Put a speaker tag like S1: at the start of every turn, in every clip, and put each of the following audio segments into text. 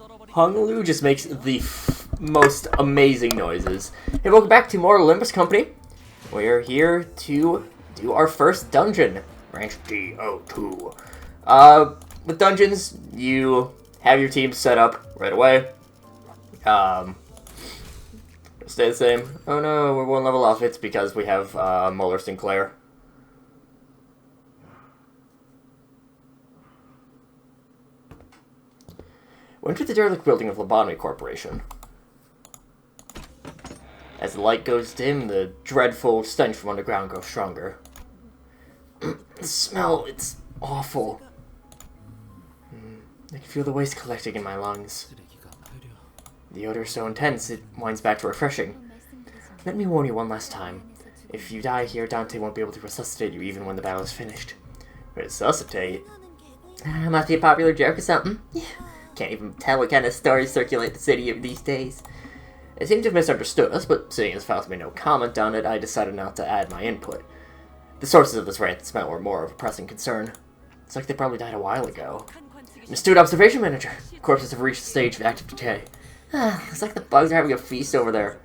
S1: Honolulu just makes the most amazing noises. Hey, welcome back to more Limbus Company. We're here to do our first dungeon, Ranch DO2. With dungeons, you have your team set up right away. Stay the same. Oh no, we're one level off. It's because we have Muller Sinclair. We entered the derelict building of Lobotomy Corporation. As the light goes dim, the dreadful stench from underground grows stronger. The smell, it's awful. I can feel the waste collecting in my lungs. The odor is so intense, it winds back to refreshing. Let me warn you one last time. If you die here, Dante won't be able to resuscitate you even when the battle is finished. Resuscitate? Must be a popular joke or something. Yeah. Can't even tell what kind of stories circulate the city these days. It seemed to have misunderstood us, but seeing as Faust made no comment on it, I decided not to add my input. The sources of this rancid smell were more of a pressing concern. It's like they probably died a while ago. An astute observation, manager. Corpses have reached the stage of active decay. It's like the bugs are having a feast over there.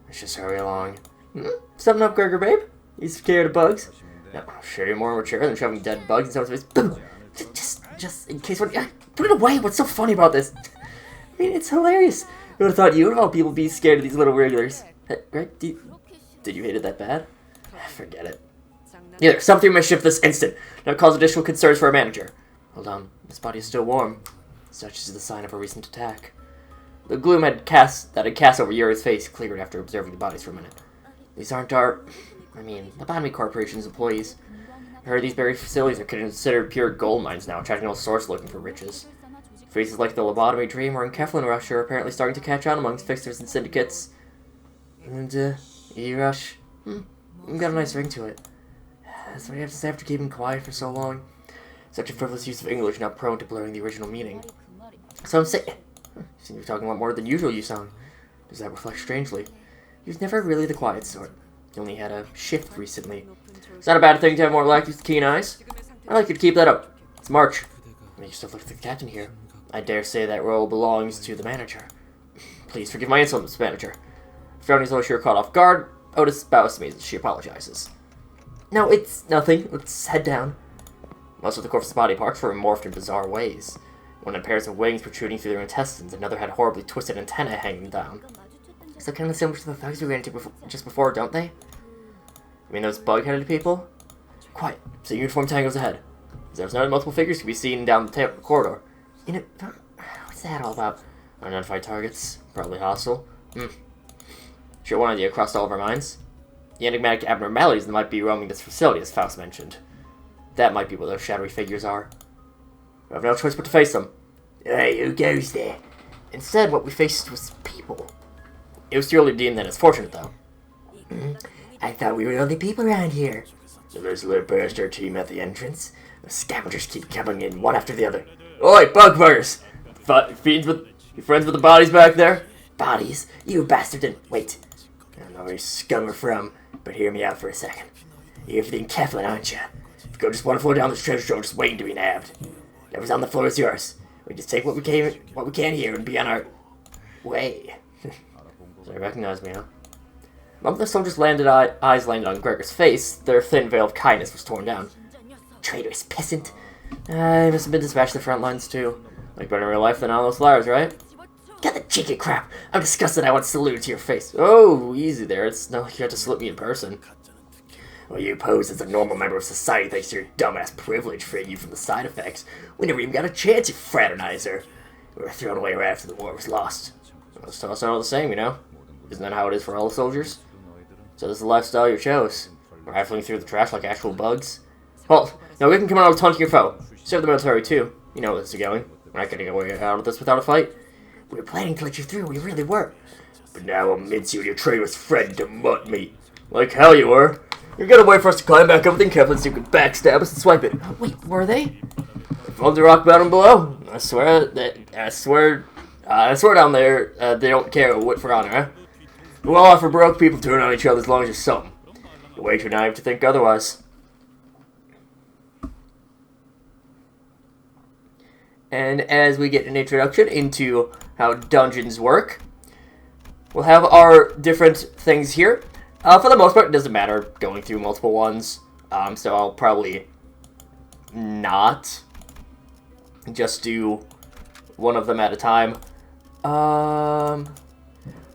S1: Let's just hurry along. Something up, Gregor, babe? You scared of bugs? No, sure you're more mature than shoving dead bugs in someone's face. Boom! Just in case one... Put it away! What's so funny about this? I mean, it's hilarious. Who would have thought you of all people be scared of these little wrigglers? Right? Did you hate it that bad? Forget it. Either stop through my shift this instant. Don't cause additional concerns for our manager. Hold on. This body is still warm. Such is the sign of a recent attack. The gloom that had cast over Yuri's face cleared after observing the bodies for a minute. These aren't our... Lobotomy Corporation's employees. I heard these buried facilities are considered pure gold mines now, attracting all sorts looking for riches. Phrases like the lobotomy dream or Enkeflin rush are apparently starting to catch on amongst fixers and syndicates. And, E-rush, got a nice ring to it. That's what you have to say after keeping quiet for so long. Such a frivolous use of English, not prone to blurring the original meaning. So I'm saying... Seem to be talking a lot more than usual, you sound. Does that reflect strangely? He was never really the quiet sort. He only had a shift recently. It's not a bad thing to have more lackeys with keen eyes. I'd like you to keep that up. It's March. You still look like the captain here. I dare say that role belongs to the manager. Please forgive my insolence, manager. Frowning as though she were caught off guard, Otis bows to me as she apologizes. No, it's nothing. Let's head down. Most of the corpse's body parts were morphed in bizarre ways. One had pairs of wings protruding through their intestines, another had horribly twisted antennae hanging down. So kind of similar to the thugs we ran into just before, don't they? You mean those bug-headed people? Quiet. So uniform tangos ahead. As there's no multiple figures to be seen down the corridor. What's that all about? Unidentified targets. Probably hostile. Sure, one idea crossed all of our minds. The enigmatic abnormalities that might be roaming this facility, as Faust mentioned. That might be what those shadowy figures are. We have no choice but to face them. Hey, who goes there? Instead, what we faced was people. It was purely deemed that as fortunate, though. I thought we were the only people around here. So there's a little burst our team at the entrance. The scavengers keep coming in one after the other. Oi, bugbears! You friends with the bodies back there? Bodies? You bastard didn't... Wait. I don't know where you scum are from, but hear me out for a second. You're for the Enkeflin, aren't you? If you go just one floor down this treasure trove, just waiting to be nabbed. Whatever's on the floor is yours. We just take what we can here and be on our way. So they recognize me, huh? The moment the soldiers' eyes landed on Gregor's face, their thin veil of kindness was torn down. Traitorous peasant. I must have been dispatched to the front lines, too. Like better in real life than all those flyers, right? Get the cheeky crap! I'm disgusted I once saluted to your face. Oh, easy there. It's not like you have to salute me in person. Well, you pose as a normal member of society thanks to your dumbass privilege freeing you from the side effects. We never even got a chance, you fraternizer. We were thrown away right after the war was lost. Well, it's all the same, you know? Isn't that how it is for all the soldiers? So this is the lifestyle you chose. Rifling through the trash like actual bugs. Halt! Now we can come out of taunting your foe. Serve the military too. You know where this is going. We're not getting away out of this without a fight. We were planning to let you through, we really were. But now I'll mince you and your traitorous friend to mud me. Like hell you were. You're gonna wait for us to climb back up with Enkeflin so you can backstab us and swipe it. Wait, were they? They followed the rock bottom below. I swear down there, they don't care what for honor, huh? We'll all offer broke people turn on each other as long as you're something. You're way too naive to think otherwise. And as we get an introduction into how dungeons work, we'll have our different things here. For the most part, it doesn't matter going through multiple ones, so I'll probably not just do one of them at a time.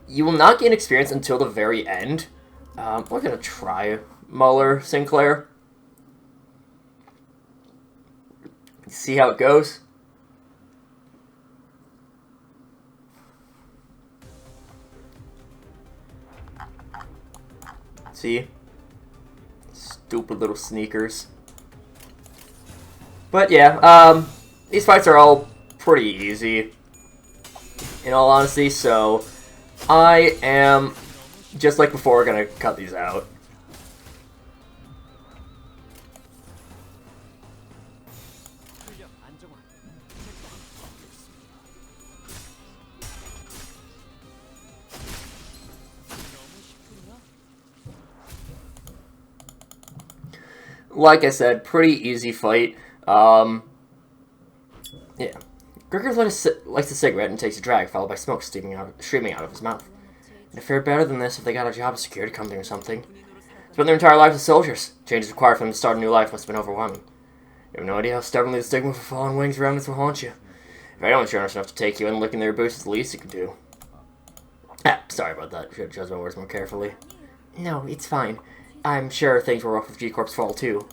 S1: You will not gain experience until the very end. We're gonna try Muller Sinclair. See how it goes. See? Stupid little sneakers. But yeah, these fights are all pretty easy, in all honesty, so I am, just like before, gonna cut these out. Like I said, pretty easy fight. Yeah. Gregor lights a cigarette and takes a drag, followed by smoke streaming out of his mouth. They'd fare better than this if they got a job at a security company or something. Spent their entire lives as soldiers. Changes required for them to start a new life must have been overwhelming. You have no idea how stubbornly the stigma for fallen wings around us will haunt you. If anyone's generous enough to take you in, licking their boots is the least you can do. Sorry about that. Should have chosen my words more carefully. No, it's fine. I'm sure things were rough with G-Corp's fall, too.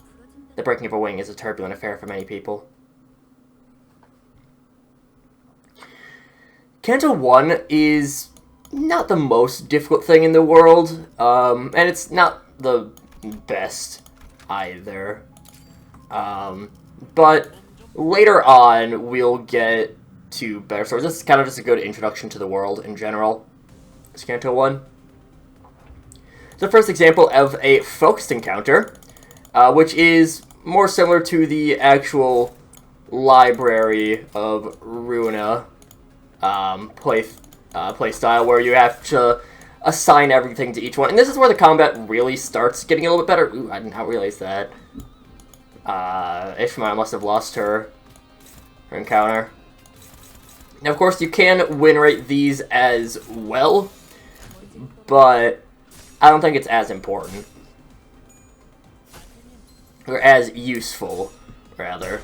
S1: The breaking of a wing is a turbulent affair for many people. Canto 1 is not the most difficult thing in the world, and it's not the best either. But later on, we'll get to better swords. This is kind of just a good introduction to the world in general. It's Canto 1. It's the first example of a focused encounter, which is more similar to the actual library of Runa play style, where you have to assign everything to each one. And this is where the combat really starts getting a little bit better. Ooh, I did not realize that. Ishmael must have lost her encounter. Now, of course, you can win rate these as well, but I don't think it's as important. Or as useful, rather.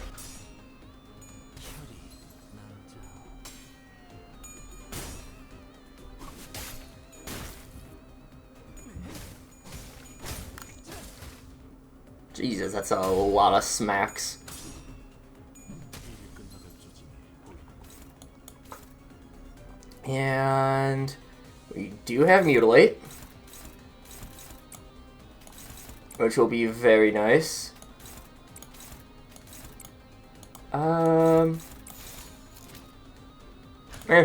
S1: Jesus, that's a lot of smacks. And we do have Mutilate, which will be very nice.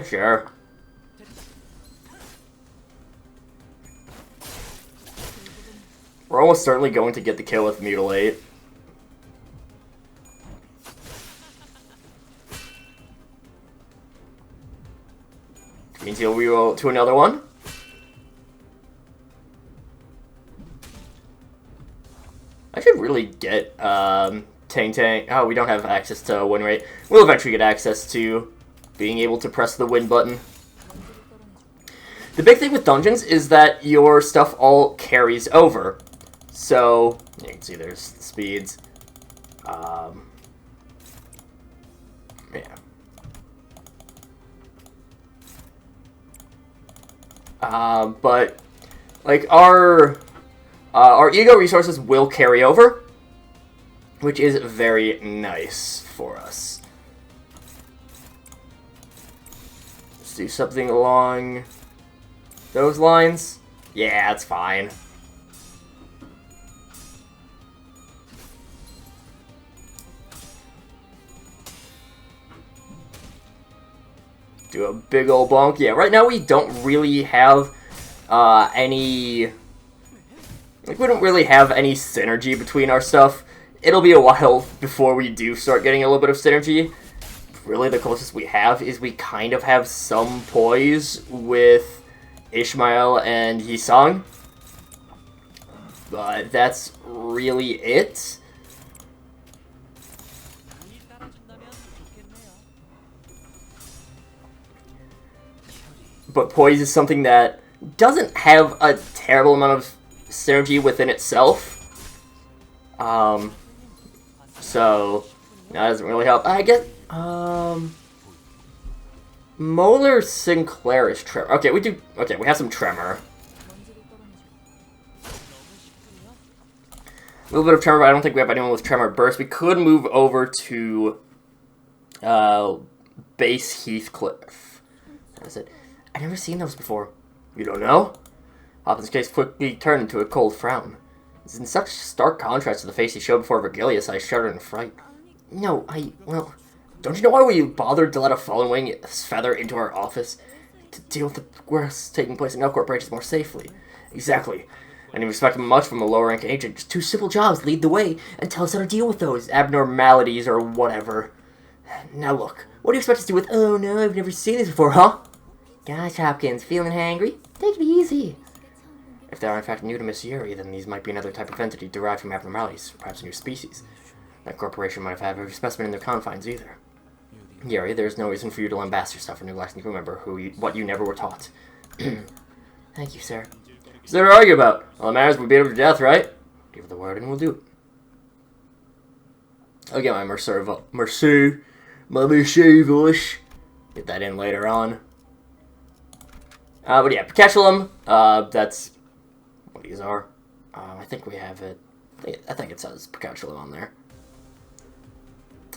S1: Sure. We're almost certainly going to get the kill with Mutilate. Means he'll reroll to another one. I should really get Tang Tang. Oh, we don't have access to win rate. We'll eventually get access to being able to press the win button. The big thing with dungeons is that your stuff all carries over. So, you can see there's the speeds. Yeah. But, like, our ego resources will carry over, which is very nice for us. Let's do something along those lines. Yeah, that's fine. Do a big ol' bonk. Yeah, right now we don't really have any... Like, we don't really have any synergy between our stuff. It'll be a while before we do start getting a little bit of synergy. Really, the closest we have is we kind of have some poise with Ishmael and Yisang. But that's really it. but poise is something that doesn't have a terrible amount of synergy within itself. So that doesn't really help. I guess Molar Sinclair is Tremor. Okay, we have some Tremor. A little bit of Tremor, but I don't think we have anyone with Tremor Burst. We could move over to Base Heathcliff. That is it. I've never seen those before. You don't know? Hopkins' face quickly turned into a cold frown. It's in such stark contrast to the face he showed before Virgilius, I shuddered in fright. No, well, don't you know why we bothered to let a fallen wing feather into our office? To deal with the worst taking place in Elcor branches more safely. Exactly. I didn't expect much from a lower-rank agent. Just 2 simple jobs: lead the way, and tell us how to deal with those abnormalities or whatever. Now look, what do you expect us to do with, oh no, I've never seen this before, huh? Gosh, Hopkins, feeling hangry? Take it easy. If they are in fact new to Miss Yuri, then these might be another type of entity derived from abnormalities, perhaps a new species. That corporation might have had every specimen in their confines either. Yuri, there's no reason for you to lambast yourself or neglecting to remember what you never were taught. Thank you, sir. What's there to argue about? All that matters, we beat him to death, right? Give the word and we'll do it. I'll get my Mercer voice. Get that in later on. But yeah, Perpetuum, that's what these are. I think we have it. I think it says Perpetuum on there.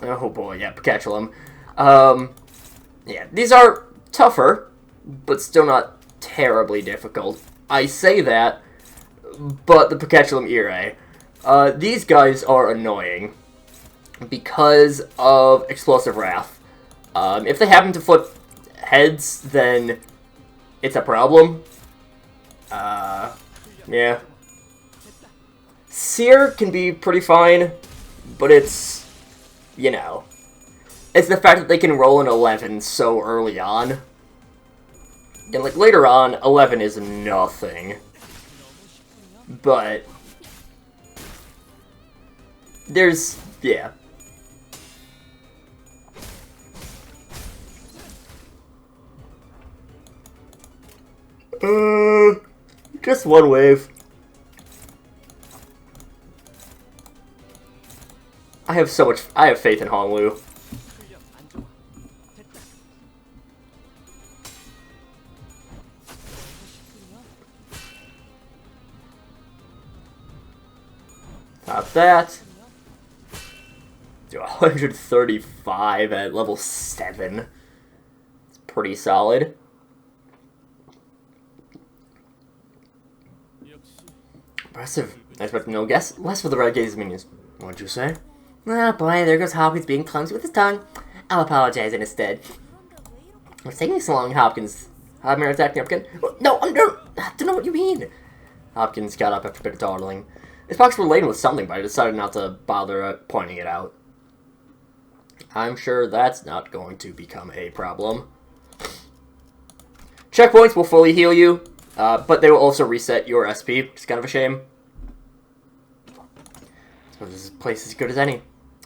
S1: Oh boy, yeah, Perpetuum. Yeah, these are tougher, but still not terribly difficult. I say that, but the Perpetuum Irae, these guys are annoying because of Explosive Wrath. If they happen to flip heads, then it's a problem. Yeah. Seer can be pretty fine, but it's, you know, it's the fact that they can roll an 11 so early on. And, like, later on, 11 is nothing. But there's, yeah. Just one wave. I have faith in Honolulu. Not that. Do 135 at level 7. It's pretty solid. Impressive. I expect no guess. Less for the red gaze minions. What'd you say? Ah, boy, there goes Hopkins being clumsy with his tongue. I'll apologize instead. What's taking so long, Hopkins? Hopkins attacking Hopkins? No, I don't know what you mean. Hopkins got up after a bit of dawdling. His pockets were laden with something, but I decided not to bother pointing it out. I'm sure that's not going to become a problem. Checkpoints will fully heal you, but they will also reset your SP, which is kind of a shame. So this place is as good as any.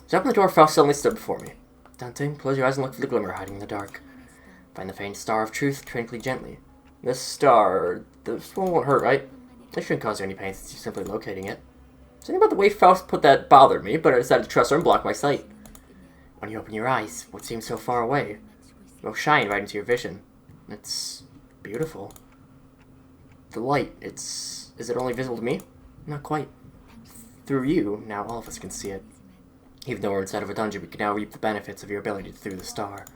S1: So open the door, Faust suddenly stood before me. Dante, close your eyes and look for the glimmer hiding in the dark. Find the faint star of truth, tranquilly gently. This star, this one won't hurt, right? It shouldn't cause you any pain since you're simply locating it. Something about the way Faust put that bothered me, but I decided to trust her and block my sight. When you open your eyes, what seems so far away will shine right into your vision. It's beautiful. The light, is it only visible to me? Not quite. Through you, now all of us can see it. Even though we're inside of a dungeon, we can now reap the benefits of your ability to through the star.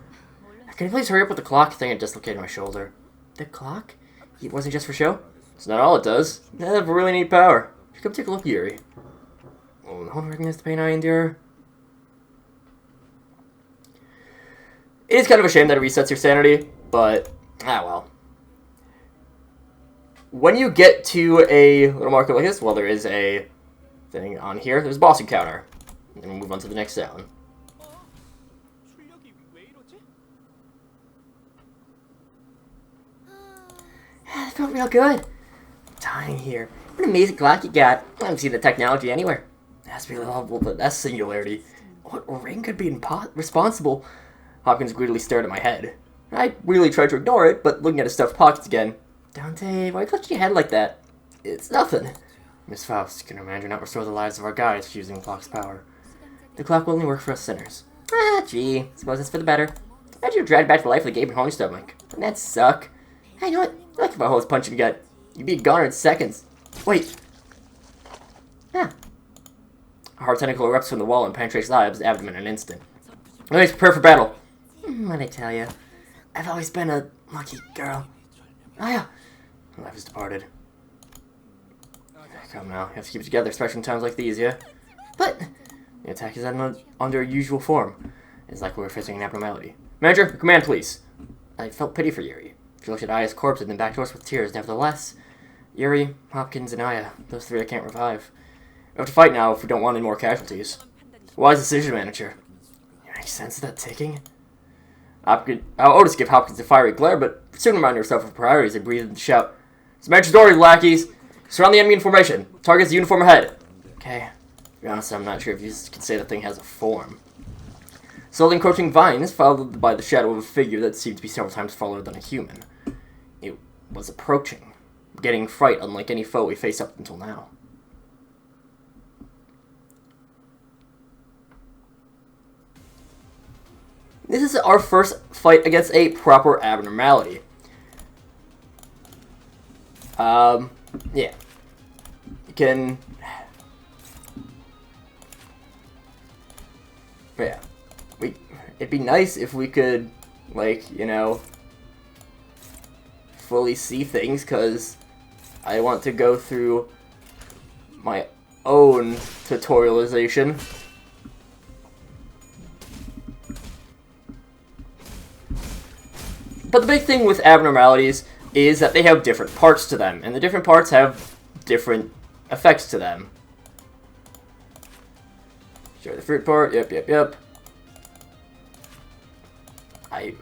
S1: Can you please hurry up with the clock thing? I dislocated my shoulder. The clock? It wasn't just for show? It's not all it does. They have a really neat power. You come take a look, Yuri. Oh, no one recognizes the pain I endure. It is kind of a shame that it resets your sanity, but, well. When you get to a little marker like this, well, there is a thing on here. There's a boss encounter. And we'll move on to the next zone. That felt real good. Dying here. What an amazing clock you got. I haven't seen the technology anywhere. That's really lovable, but that's singularity. What ring could be responsible? Hopkins greedily stared at my head. I really tried to ignore it, but looking at his stuffed pockets again. Dante, why clutch your head like that? It's nothing. Miss Faust, can a man not restore the lives of our guides using the clock's power? The clock will only work for us sinners. Ah, gee, suppose it's for the better. Imagine you're dragged back to life with a gaping hole in your stomach. Wouldn't that suck? Hey, you know what? Like if a hole's punching gut. You'd be gone in seconds. Wait. Huh. A hard tentacle erupts from the wall and penetrates the abdomen in an instant. Anyways, prepare for battle. What'd I tell you? I've always been a lucky girl. Oh yeah. Life has departed. Come now, you have to keep it together, especially in times like these, yeah? But the attack is under usual form. It's like we were facing an abnormality. Manager, command, please. I felt pity for Yuri. She looked at Aya's corpse and then back to us with tears. Nevertheless, Yuri, Hopkins, and Aya, those three I can't revive. We have to fight now if we don't want any more casualties. Wise decision, Manager. You make sense of that ticking? Otis gave Hopkins a fiery glare, but soon reminded herself of priorities and breathed and shout, "It's Manager's orders, lackeys! Surround the enemy in formation. Target's the uniform ahead." Okay. To be honest, I'm not sure if you can say the thing has a form. Slowly encroaching vines, followed by the shadow of a figure that seemed to be several times taller than a human. It was approaching, getting fright unlike any foe we faced up until now. This is our first fight against a proper abnormality. Yeah. You can... Yeah. It'd be nice if we could, like, you know, fully see things, because I want to go through my own tutorialization. But the big thing with abnormalities is that they have different parts to them, and the different parts have different effects to them. Show the fruit part, yep.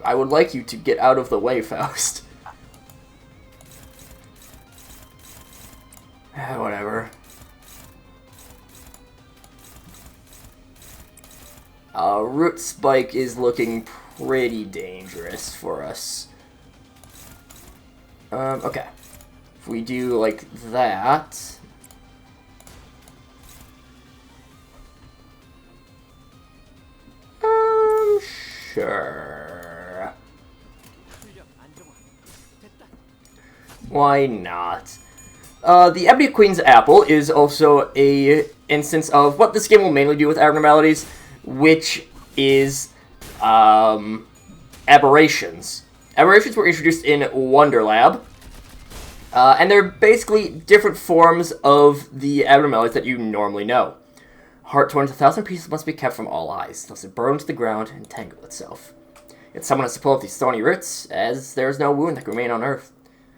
S1: I would like you to get out of the way, Faust. Whatever. Root Spike is looking pretty dangerous for us. Okay. If we do like that... Sure. Why not? The Ebony Queen's Apple is also a instance of what this game will mainly do with abnormalities, which is aberrations. Aberrations were introduced in Wonder Lab, and they're basically different forms of the abnormalities that you normally know. Heart torn into 1,000 pieces must be kept from all eyes, lest it burn to the ground and tangle itself. Yet someone has to pull up these thorny roots, as there is no wound that can remain on earth.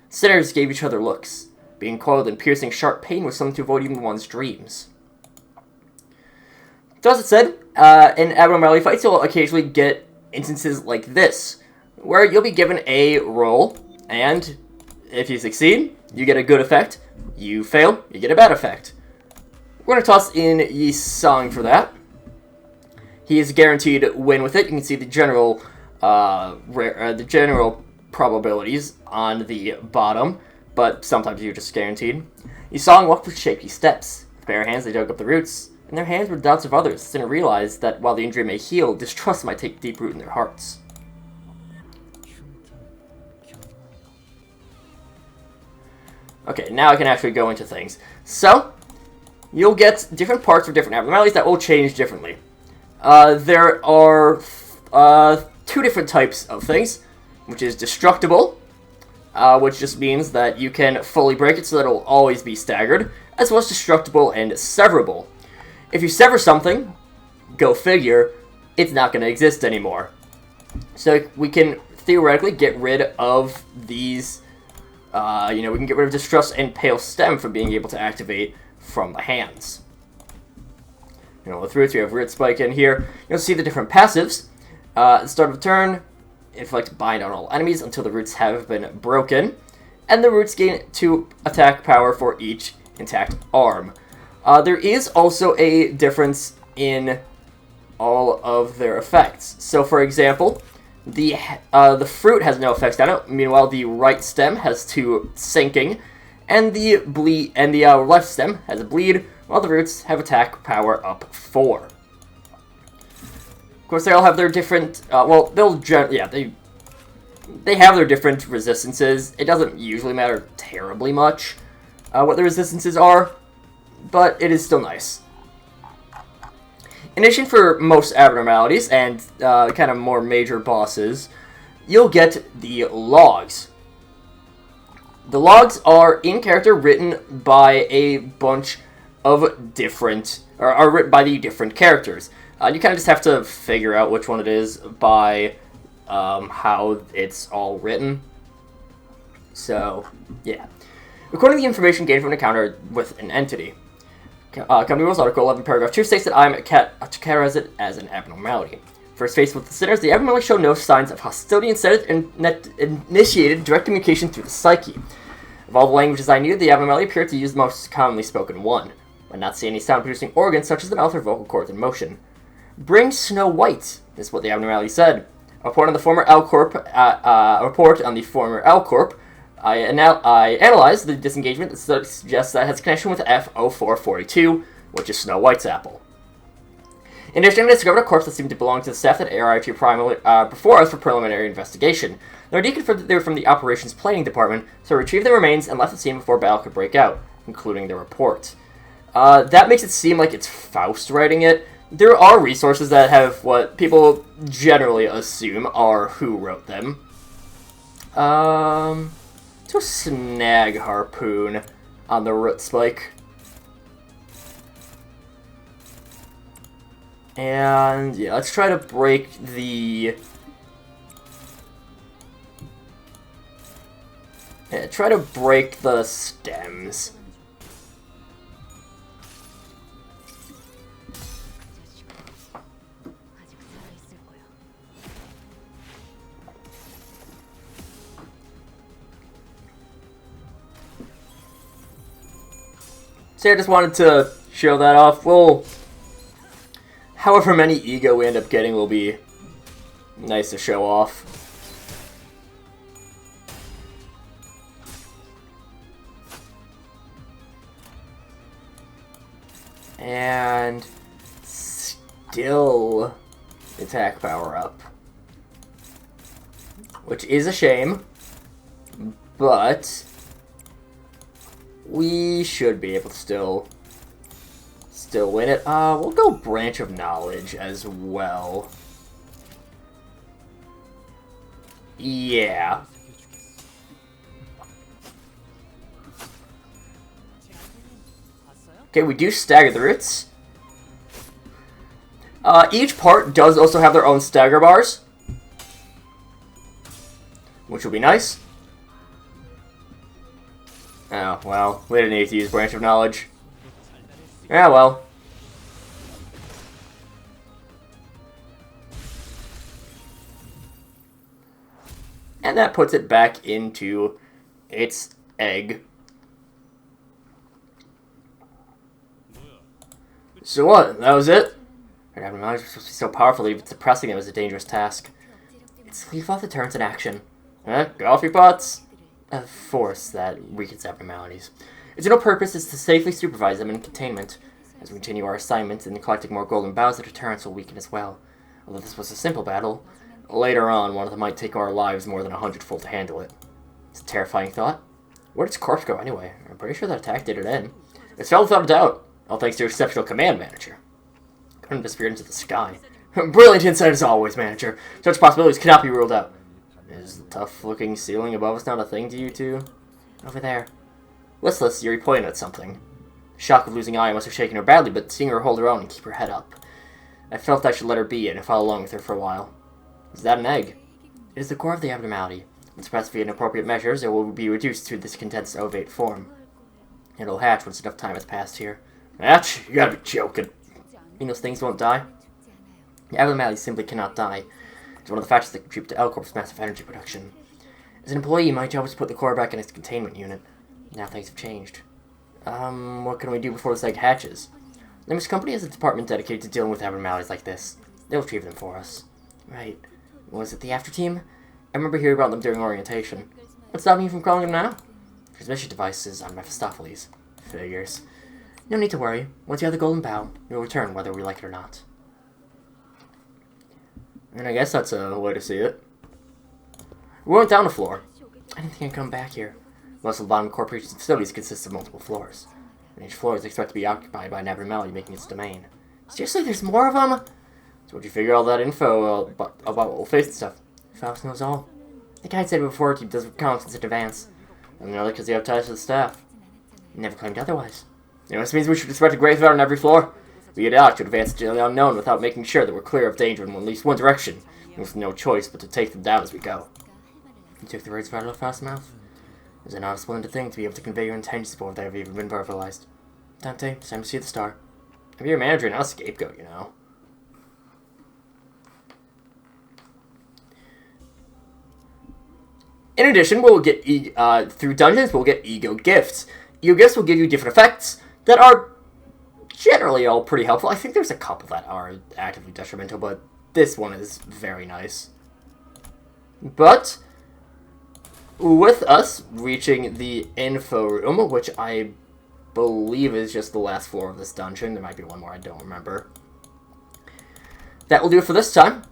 S1: Sinners gave each other looks. Being coiled in piercing sharp pain was something to avoid even one's dreams. So as it said, in abnormality fights you'll occasionally get instances like this, where you'll be given a roll, and if you succeed, you get a good effect. You fail, you get a bad effect. We're going to toss in Yi Song for that. He is guaranteed win with it. You can see the general probabilities on the bottom, but sometimes you're just guaranteed. Yi Song walked with shaky steps. With bare hands they dug up the roots. In their hands were the doubts of others. Sinner realized that while the injury may heal, distrust might take deep root in their hearts. Okay, now I can actually go into things. So, you'll get different parts for different abnormalities that will change differently. There are two different types of things, which is destructible, which just means that you can fully break it so that it will always be staggered, as well as destructible and severable. If you sever something, go figure, it's not going to exist anymore. So we can theoretically get rid of these, we can get rid of Distrust and Pale Stem from being able to activate from the hands. With roots, we have Root Spike in here. You'll see the different passives. At the start of the turn, inflict bind on all enemies until the roots have been broken, and the roots gain 2 attack power for each intact arm. There is also a difference in all of their effects. So, for example, The fruit has no effects on it. Meanwhile, the right stem has 2 sinking, and the left stem has a bleed, while the roots have attack power up 4. Of course, they all have their different. They have their different resistances. It doesn't usually matter terribly much what the resistances are, but it is still nice. In addition, for most abnormalities and kind of more major bosses, you'll get the logs. The logs are in character written by a bunch of different, or are written by the different characters. You kind of just have to figure out which one it is by how it's all written. So, yeah. According to the information gained from an encounter with an entity, Company Rules Article 11, Paragraph 2 states that I am categorize it as an abnormality. First faced with the sinners, the abnormality showed no signs of hostility, instead it initiated direct communication through the psyche. Of all the languages I knew, the abnormality appeared to use the most commonly spoken one, but not see any sound-producing organs such as the mouth or vocal cords in motion. Bring Snow White, is what the abnormality said. A report on the former L Corp, I analyzed the disengagement that suggests that it has connection with F0442, which is Snow White's apple. In addition, I discovered a corpse that seemed to belong to the staff that arrived here before us for preliminary investigation. The RD confirmed that they were from the operations planning department, so I retrieved the remains and left the scene before battle could break out, including the report. That makes it seem like it's Faust writing it. There are resources that have what people generally assume are who wrote them. To snag harpoon on the root spike. And yeah, let's try to break the stems. So I just wanted to show that off. Well, however many ego we end up getting will be nice to show off. And still attack power up. Which is a shame, but we should be able to still win it. We'll go Branch of Knowledge as well. Yeah. Okay, we do stagger the roots. Each part does also have their own stagger bars, which will be nice. Oh, well, we didn't need to use Branch of Knowledge. Yeah, well. And that puts it back into its egg. So what? That was it? Our abnormalities were supposed to be so powerful that even suppressing it was a dangerous task. It's leave off the turrets in action. Get off your butts! A force that weakens abnormalities. Its real purpose is to safely supervise them in containment. As we continue our assignment and collecting more golden boughs, the deterrents will weaken as well. Although this was a simple battle, later on one of them might take our lives more than 100-fold to handle it. It's a terrifying thought. Where did its corpse go anyway? I'm pretty sure that attack did it in. It fell without a doubt, all thanks to your exceptional command manager. Couldn't disappear into the sky. Brilliant insight as always, manager. Such possibilities cannot be ruled out. Is the tough-looking ceiling above us not a thing to you two? Over there. Listless, Yuri pointed at something. The shock of losing Aya must have shaken her badly, but seeing her hold her own and keep her head up, I felt I should let her be and follow along with her for a while. Is that an egg? It is the core of the abnormality. When suppressed via inappropriate measures, it will be reduced to this condensed ovate form. It'll hatch once enough time has passed here. Hatch? You gotta be joking. You know those things won't die? The abnormality simply cannot die. It's one of the factors that contribute to L-Corp's massive energy production. As an employee, my job was to put the core back in its containment unit. Now things have changed. What can we do before this egg hatches? Limbus Company has a department dedicated to dealing with abnormalities like this. They'll retrieve them for us. Right. Was it the after team? I remember hearing about them during orientation. What's stopping you from calling them now? Transmission devices on Mephistopheles. Figures. No need to worry. Once you have the golden bow, you'll return whether we like it or not. And I guess that's a way to see it. We went down a floor. I didn't think I'd come back here. Most of the Lobotomy Corporation's facilities consist of multiple floors. And each floor is expected to be occupied by an abnormality making its domain. Seriously, there's more of them? So where'd you figure all that info about what we'll face and stuff? Faust knows all. The guy said before he does reconnaissance in advance. And another because you have ties to the staff. He never claimed otherwise. You know, this means we should expect a graveyard on every floor. We get out to advance into the unknown without making sure that we're clear of danger in at least one direction. With no choice but to take them down as we go. You took the words right out of Faust's mouth. Is it not a splendid thing to be able to convey your intentions before they have even been verbalized? Dante, it's time to see the star. I'm your manager, not a scapegoat, you know. In addition, we'll get through dungeons, we'll get ego gifts. Ego gifts will give you different effects that are generally all pretty helpful. I think there's a couple that are actively detrimental, but this one is very nice. But with us reaching the info room, which I believe is just the last floor of this dungeon. There might be one more, I don't remember. That will do it for this time.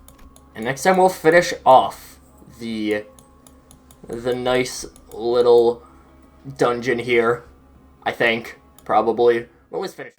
S1: And next time we'll finish off the nice little dungeon here, I think, probably. We'll always finish.